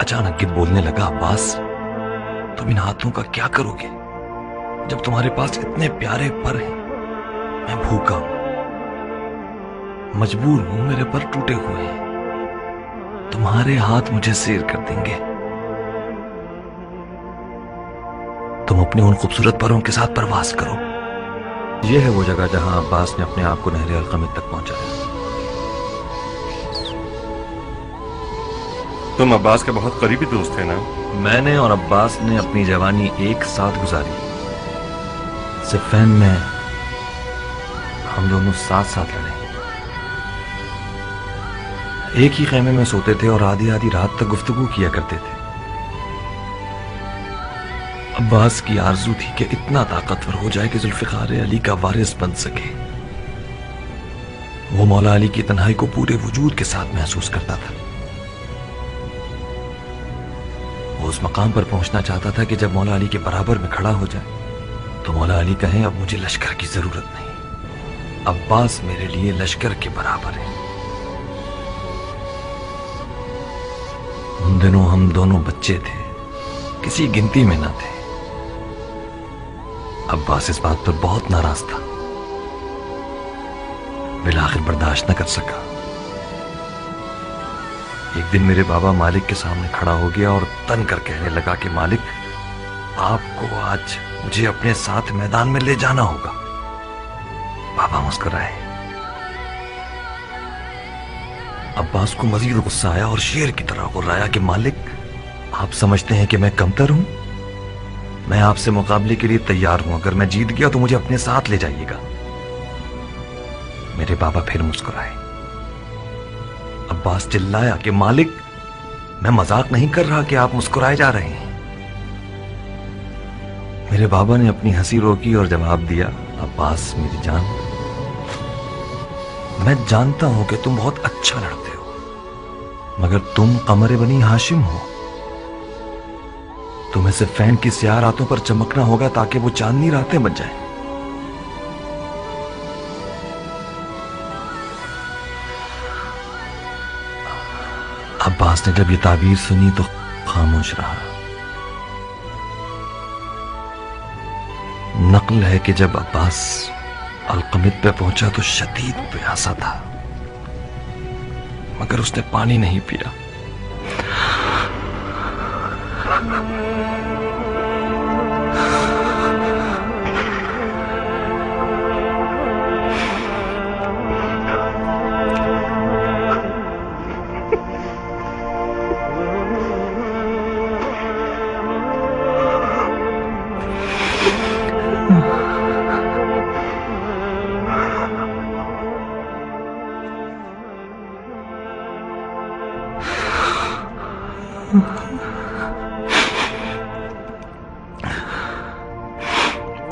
اچانک گدھ بولنے لگا، عباس تم ان ہاتھوں کا کیا کرو گے جب تمہارے پاس اتنے پیارے پر ہیں؟ میں بھوکا ہوں، مجبور ہوں، میرے پر ٹوٹے ہوئے ہیں، تمہارے ہاتھ مجھے سیر کر دیں گے۔ تم اپنے ان خوبصورت پروں کے ساتھ پرواز کرو۔ یہ ہے وہ جگہ جہاں عباس نے اپنے آپ کو نہر القمت تک پہنچایا۔ تم عباس کے بہت قریبی دوست ہیں نا؟ میں نے اور عباس نے اپنی جوانی ایک ساتھ گزاری، صفین میں ہم دونوں ساتھ ساتھ لڑے، ایک ہی خیمے میں سوتے تھے اور آدھی آدھی رات تک گفتگو کیا کرتے تھے۔ عباس کی آرزو تھی کہ اتنا طاقتور ہو جائے کہ ذوالفقار علی کا وارث بن سکے۔ وہ مولا علی کی تنہائی کو پورے وجود کے ساتھ محسوس کرتا تھا۔ وہ اس مقام پر پہنچنا چاہتا تھا کہ جب مولا علی کے برابر میں کھڑا ہو جائے تو مولا علی کہیں اب مجھے لشکر کی ضرورت نہیں، عباس میرے لیے لشکر کے برابر ہے۔ ان دنوں ہم دونوں بچے تھے، کسی گنتی میں نہ تھے۔ عباس اس بات پر بہت ناراض تھا، بالآخر برداشت نہ کر سکا۔ ایک دن میرے بابا مالک کے سامنے کھڑا ہو گیا اور تن کر کہنے لگا کہ مالک، آپ کو آج مجھے اپنے ساتھ میدان میں لے جانا ہوگا۔ بابا مسکرائے۔ عباس کو مزید غصہ آیا اور شیر کی طرح غرایا کہ مالک، آپ سمجھتے ہیں کہ میں کمتر ہوں؟ میں آپ سے مقابلے کے لیے تیار ہوں، اگر میں جیت گیا تو مجھے اپنے ساتھ لے جائیے گا۔ میرے بابا پھر مسکرائے۔ عباس چلایا کہ مالک، میں مذاق نہیں کر رہا کہ آپ مسکرائے جا رہے ہیں۔ میرے بابا نے اپنی ہنسی روکی اور جواب دیا، عباس میری جان، میں جانتا ہوں کہ تم بہت اچھا لڑتے ہو، مگر تم قمر بنی ہاشم ہو، تمہیں صفین کی سیاہ راتوں پر چمکنا ہوگا تاکہ وہ چاندنی راتیں بن جائیں۔ عباس نے جب یہ تعبیر سنی تو خاموش رہا۔ نقل ہے کہ جب عباس القمت پہ پہنچا تو شدید پیاسا تھا، مگر اس نے پانی نہیں پیا۔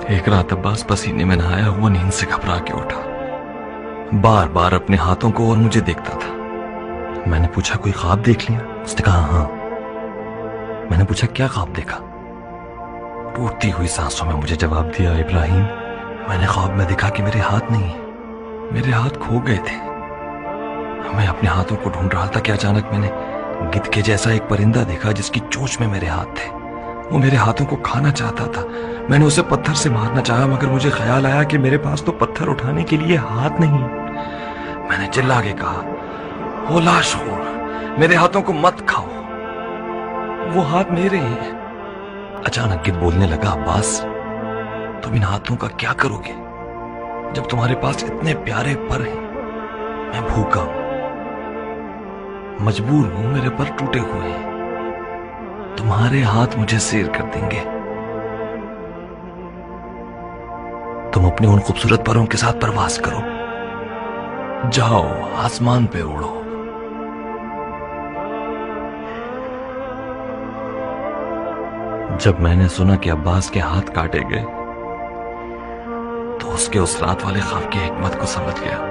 ایک رات عباس پسینے میں نہایا ہوا نیند سے گھبرا کے اٹھا، بار بار اپنے ہاتھوں کو اور مجھے دیکھتا تھا۔ میں نے پوچھا کوئی خواب دیکھ لیا؟ اس نے کہا ہاں۔ میں نے پوچھا کیا خواب دیکھا؟ ٹوٹتی ہوئی سانسوں میں مجھے جواب دیا، ابراہیم، میں نے خواب میں دیکھا کہ میرے ہاتھ نہیں ہیں، میرے ہاتھ کھو گئے تھے۔ میں اپنے ہاتھوں کو ڈھونڈ رہا تھا کہ اچانک میں نے گدھ کے جیسا ایک پرندہ دیکھا جس کی چونچ میں میرے ہاتھ تھے۔ وہ میرے ہاتھوں کو کھانا چاہتا تھا۔ میں نے اسے پتھر سے مارنا چاہا، مگر مجھے خیال آیا کہ میرے پاس تو پتھر اٹھانے کے لیے ہاتھ نہیں۔ میں نے چلا کے کہا، او لاش خور، میرے ہاتھوں کو مت کھاؤ، وہ ہاتھ میرے ہیں۔ اچانک گدھ بولنے لگا، عباس تم ان ہاتھوں کا کیا کرو گے جب تمہارے پاس اتنے پیارے پر ہیں؟ میں بھوکا ہوں، مجبور ہوں، میرے پر ٹوٹے ہوئے ہیں، تمہارے ہاتھ مجھے سیر کر دیں گے۔ تم اپنے ان خوبصورت پروں کے ساتھ پرواز کرو، جاؤ آسمان پہ اڑو۔ جب میں نے سنا کہ عباس کے ہاتھ کاٹے گئے تو اس کے اس رات والے خواب کی حکمت کو سمجھ گیا۔